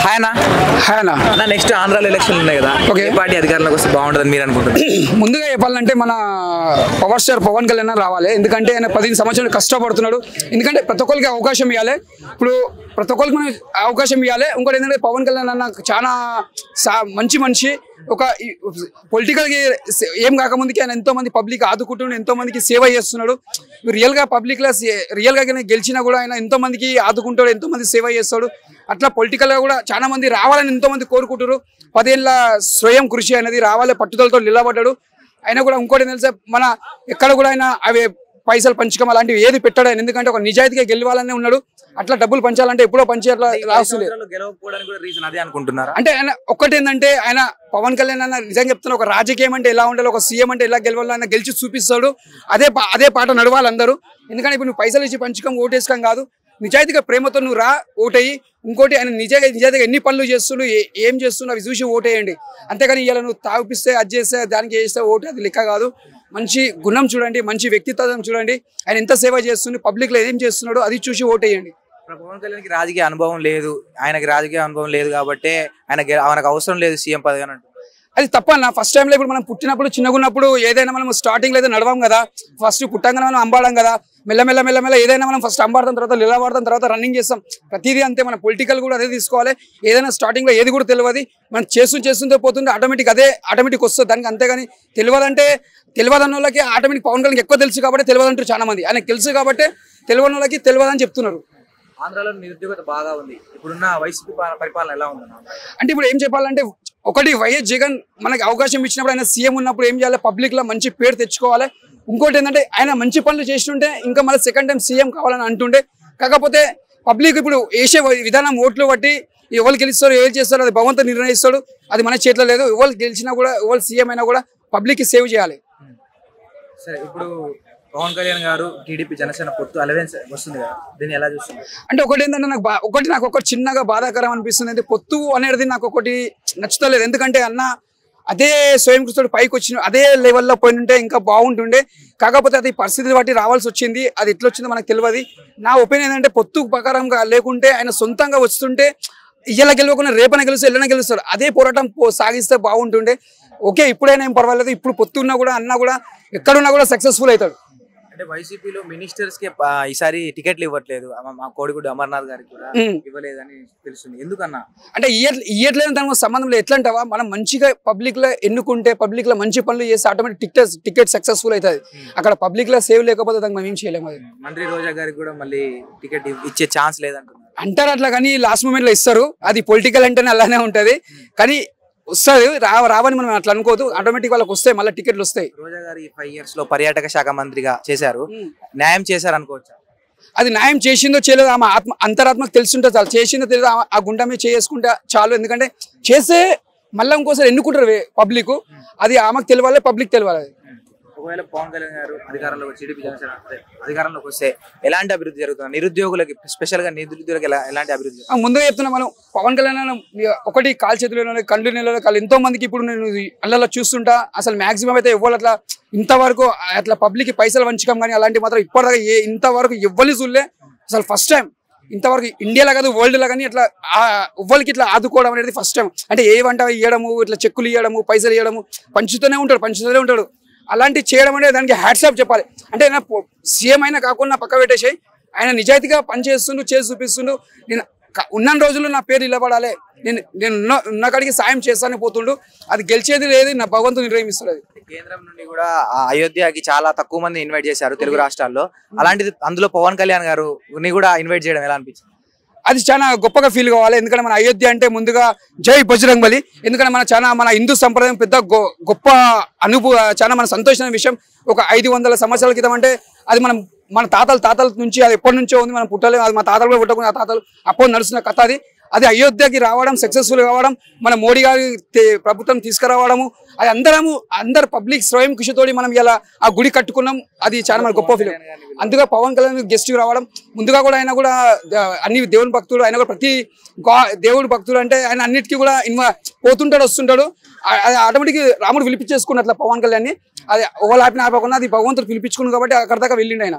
హాయనా హాయనా next ఆంధ్రాలో ఎలక్షన్లు ఉన్నాయి కదా, ఏ పార్టీ అధికారంలోకి వస్తే బాగుంటుందని మీరు అనుకుంటున్నారు? ముందుగా చెప్పాలంటే మన పవర్ స్టార్ పవన్ కళ్యాణ్ రావాలి. ఎందుకంటే ఆయన 15 సంవత్సరాలు కష్టపడుతున్నాడు. ఎందుకంటే ప్రతి ఒక్కరికి అవకాశం ఇవ్వాలి. ఇప్పుడు ప్రతి ఒక్కరికి మనం అవకాశం ఇవ్వాలి. ఇంకోటి ఏంటంటే పవన్ కళ్యాణ్ అన్న చాలా మంచి మనిషి. ఒక పొలిటికల్కి ఏం కాకముందుకి ఆయన ఎంతో మంది పబ్లిక్ ఆదుకుంటున్నాడు, ఎంతో మందికి సేవ చేస్తున్నాడు. రియల్గా పబ్లిక్లో రియల్గా గెలిచినా కూడా ఆయన ఎంతో మందికి ఆదుకుంటాడు, ఎంతో మంది సేవ చేస్తాడు. అట్లా పొలిటికల్గా కూడా చాలా మంది రావాలని ఎంతో మంది కోరుకుంటారు. 10 ఏళ్ళ స్వయం కృషి అనేది రావాలి, పట్టుదలతో నిలబడ్డాడు. ఆయన కూడా ఇంకోటి తెలుసా, మన ఎక్కడ కూడా ఆయన అవి పైసలు పంచకం అలాంటివి ఏది పెట్టాడు ఆయన. ఎందుకంటే ఒక నిజాయితీగా గెలవాలనే ఉన్నాడు. అట్లా డబ్బులు పంచాలంటే ఎప్పుడో పంచే అట్లా రాస్తుంది. అంటే ఆయన ఒక్కటి ఏంటంటే ఆయన పవన్ కళ్యాణ్ అన్న నిజంగా చెప్తున్నా, ఒక రాజకీయం అంటే ఎలా ఉండాలి, ఒక సీఎం అంటే ఎలా గెలవాలో ఆయన గెలిచి చూపిస్తాడు. అదే పాట నడవాలి అందరూ. ఎందుకంటే ఇప్పుడు నువ్వు పైసలు ఇచ్చి పంచకం ఓటేసుకోం కాదు, నిజాయితీగా ప్రేమతో నువ్వు రా ఓటేయి. ఇంకోటి ఆయన నిజాయితీగా ఎన్ని పనులు చేస్తున్నాడు, ఏం చేస్తున్నావు అవి చూసి ఓటేయండి. అంతేగాని ఇలా నువ్వు తాగిపిస్తే అది చేస్తే దానికి చేస్తే ఓటు అది లెక్క కాదు. మంచి గుణం చూడండి, మంచి వ్యక్తిత్వం చూడండి, ఆయన ఎంత సేవ చేస్తుంది, పబ్లిక్లో ఏం చేస్తున్నాడో అది చూసి ఓటేయండి. పవన్ కళ్యాణ్కి రాజకీయ అనుభవం లేదు, ఆయనకి రాజకీయ అనుభవం లేదు కాబట్టి ఆయనకు అవసరం లేదు సీఎం పదవి అని. అది తప్పన్న. ఫస్ట్ టైంలో ఇప్పుడు మనం పుట్టినప్పుడు చిన్నగా ఉన్నప్పుడు ఏదైనా మనం స్టార్టింగ్లో అయితే నడవం కదా, ఫస్ట్ పుట్టంగానే మనం అంబాడాం కదా. మెల్లమెల్ల ఏదైనా మనం ఫస్ట్ అంబాడతాం, తర్వాత నిలబడతాం, తర్వాత రన్నింగ్ చేస్తాం. ప్రతిదీ అంతే. మన పొలిటికల్ కూడా అదే తీసుకోవాలి. ఏదైనా స్టార్టింగ్లో ఏది కూడా తెలియదు, మనం చేస్తుంటే పోతుంటే ఆటోమేటిక్ వస్తుంది దానికి. అంతేగాని తెలియదన్న వాళ్ళకి ఆటోమేటిక్ పవన్ కళ్యాణ్ ఎక్కువ తెలుసు కాబట్టి తెలియదంటారు చాలా మంది. ఆయనకు తెలుసు కాబట్టి తెలియని వాళ్ళకి తెలియదని చెప్తున్నారు. ఆంధ్రాలో నిరుద్యోగత బాగా ఉంది. ఇప్పుడున్న వైసీపీ పరిపాలన ఎలా ఉంది అంటే ఇప్పుడు ఏం చెప్పాలంటే, ఒకటి వైఎస్ జగన్ మనకి అవకాశం ఇచ్చినప్పుడు ఆయన సీఎం ఉన్నప్పుడు ఏం చేయాలి, పబ్లిక్లో మంచి పేరు తెచ్చుకోవాలి. ఇంకోటి ఏంటంటే ఆయన మంచి పనులు చేస్తుంటే ఇంకా మళ్ళీ సెకండ్ టైం సీఎం కావాలని అంటుండే. కాకపోతే పబ్లిక్ ఇప్పుడు వేసే విధానం ఓట్లు బట్టి ఎవరు గెలుస్తారో ఏం చేస్తారో అది భగవంతుడు నిర్ణయిస్తాడు. అది మన చేతిలో లేదు. ఎవరు గెలిచినా కూడా ఎవరు సీఎం అయినా కూడా పబ్లిక్కి సేవ్ చేయాలి. సరే, ఇప్పుడు పవన్ కళ్యాణ్ గారు టీడీపీ జనసేన పొత్తు అలవెన్స్ వస్తుంది కదా, దీన్ని ఎలా చూస్తున్నారు? అంటే ఒకటి ఏంటంటే నాకు ఒకటి చిన్నగా బాధాకరం అనిపిస్తుంది. అంటే పొత్తు అనేది నాకు ఒకటి నచ్చుతలేదు. ఎందుకంటే అన్న అదే స్వయం కృషితో పైకి వచ్చిన అదే లెవెల్లో పోయింటే ఇంకా బాగుంటుండే. కాకపోతే అది పరిస్థితి బట్టి రావాల్సి వచ్చింది. అది ఎట్లా వచ్చిందో మనకు తెలియదు. నా ఒపీనియన్ ఏంటంటే పొత్తు ప్రకారంగా లేకుంటే ఆయన సొంతంగా వస్తుంటే ఇయ్యాల గెలవకుండా రేపైనా గెలుస్తాడు, ఎల్లైనా గెలుస్తాడు. అదే పోరాటం సాగిస్తే బాగుంటుండే. ఓకే, ఇప్పుడైనా ఏం పర్వాలేదు. ఇప్పుడు పొత్తు ఉన్నా కూడా అన్న కూడా ఎక్కడున్నా కూడా సక్సెస్ఫుల్ అవుతాడు. అంటే వైసీపీలో మినిస్టర్స్ కి ఈసారి టికెట్లు ఇవ్వట్లేదు. మా కోడిగుడ్డు అమర్నాథ్ గారికి కూడా ఇవ్వలేదని తెలుస్తుంది. ఎందుకన్నా అంటే ఇయ్యట్లేదు దానికి సంబంధం లేదు. ఎట్లా అంటావా, మనం మంచిగా పబ్లిక్ లో ఎన్నుకుంటే పబ్లిక్ లో మంచి పనులు చేస్తే ఆటోమేటిక్ టికెట్ సక్సెస్ఫుల్ అవుతుంది. అక్కడ పబ్లిక్ లో సేవ్ లేకపోతే దానికి మనం ఏం చేయలేము. మంత్రి రోజా గారికి కూడా మళ్ళీ టికెట్ ఇచ్చే ఛాన్స్ లేదంటున్నారు. అంటారు అట్లా, కానీ లాస్ట్ మూమెంట్ లో ఇస్తారు. అది పొలిటికల్ అంటేనే అలానే ఉంటది. కానీ వస్తుంది, రావని మనం అట్లా అనుకోదు. ఆటోమేటిక్ వాళ్ళకి వస్తాయి, మళ్ళీ టికెట్లు వస్తాయి. రోజా గారు ఈ 5 years లో పర్యాటక శాఖ మంత్రిగా చేశారు, న్యాయం చేశారు అనుకోవచ్చు. అది న్యాయం చేసిందో చేయలేదో ఆమె అంతరాత్మకు తెలుసుంటే చాలు. చేసిందో తెలియదు ఆ గుండె మీద చేసుకుంటే చాలు. ఎందుకంటే చేస్తే మళ్ళీ ఇంకోసారి ఎన్నుకుంటారు పబ్లిక్. అది ఆమెకు తెలియాలి, పబ్లిక్ తెలియాలి. ఒకవేళ పవన్ కళ్యాణ్ గారు అధికారంలోకి వస్తే ఎలాంటి అభివృద్ధి జరుగుతుంది? నిరుద్యోగులకి స్పెషల్ గా నిరుద్యోగులకు ఎలాంటి అభివృద్ధి? ముందుగా చెప్తున్నా, మనం పవన్ కళ్యాణ్ ఒకటి కాలు చేతులు కళ్ళు నీళ్ళలో కాళ్ళు ఎంతో మందికి ఇప్పుడు నేను అల్లలో చూస్తుంటా. అసలు మాక్సిమం అయితే ఎవ్వరు అట్లా ఇంతవరకు అట్లా పబ్లిక్ పైసలు వంచకం కానీ అలాంటి మాత్రం ఇప్పటిదాకా ఇంతవరకు ఎవ్వరు చూడలే. అసలు ఫస్ట్ టైం ఇంతవరకు ఇండియాలో కాదు వరల్డ్లో కానీ ఇట్లా ఎవ్వరికి ఇట్లా ఆదుకోవడం అనేది ఫస్ట్ టైం. అంటే ఏ వంట ఇవ్వడము, ఇట్లా చెక్కులు ఇవ్వడము, పైసలు ఇవ్వడము, పంచుతూనే ఉంటాడు. అలాంటివి చేయడం అనేది దానికి హ్యాట్సాప్ చెప్పాలి. అంటే ఆయన సీఎం అయినా కాకుండా పక్క పెట్టేసి ఆయన నిజాయితీగా పనిచేస్తుండు, చేసి చూపిస్తుండు. నేను ఉన్న రోజుల్లో నా పేరు నిలబడాలి, నేను ఉన్న కాడికి సాయం చేస్తానే పోతుండు. అది గెలిచేది లేదు, నా భగవంతుడు నిర్ణయిస్తాడు. కేంద్రం నుండి కూడా అయోధ్యకి చాలా తక్కువ మంది ఇన్వైట్ చేశారు తెలుగు రాష్ట్రాల్లో. అలాంటిది అందులో పవన్ కళ్యాణ్ గారు కూడా ఇన్వైట్ చేయడం ఎలా అనిపించింది? అది చాలా గొప్పగా ఫీల్ కావాలి. ఎందుకంటే మన అయోధ్య అంటే ముందుగా జై బజరంగ్ బలి. ఎందుకంటే మన హిందూ సంప్రదాయం పెద్ద గొప్ప చాలా మన సంతోషమైన విషయం. ఒక 500 సంవత్సరాల క్రితం అంటే అది మన తాతల నుంచి అది ఎప్పటి నుంచో ఉంది. మనం పుట్టలేదు, అది మా తాతలు కూడా పుట్టకుండా ఆ తాతలు అప్పుడు నడుస్తున్న కథ అది. అది అయోధ్యకి రావడం, సక్సెస్ఫుల్ కావడం, మన మోడీ గారి ప్రభుత్వం తీసుకురావడము, అది అందరు పబ్లిక్ స్వయం కృషితోటి మనం ఇలా ఆ గుడి కట్టుకున్నాం. అది చాలా మన గొప్ప ఫీలింగ్. అందుకే పవన్ కళ్యాణ్ గెస్ట్ రావడం, ముందుగా కూడా ఆయన కూడా అన్ని దేవుని భక్తుడు, ఆయన కూడా ప్రతి దేవుడు భక్తుడు. అంటే ఆయన అన్నిటికీ కూడా పోతుంటాడు, వస్తుంటాడు. అది ఆటోమేటిక్ రాముడు పిలిపించేసుకున్నట్ల పవన్ కళ్యాణ్ ని. అది ఓలాపిన ఆపకుండా అది భగవంతుడు పిలిపించుకున్నాడు కాబట్టి అక్కడ దాకా వెళ్ళిండు ఆయన.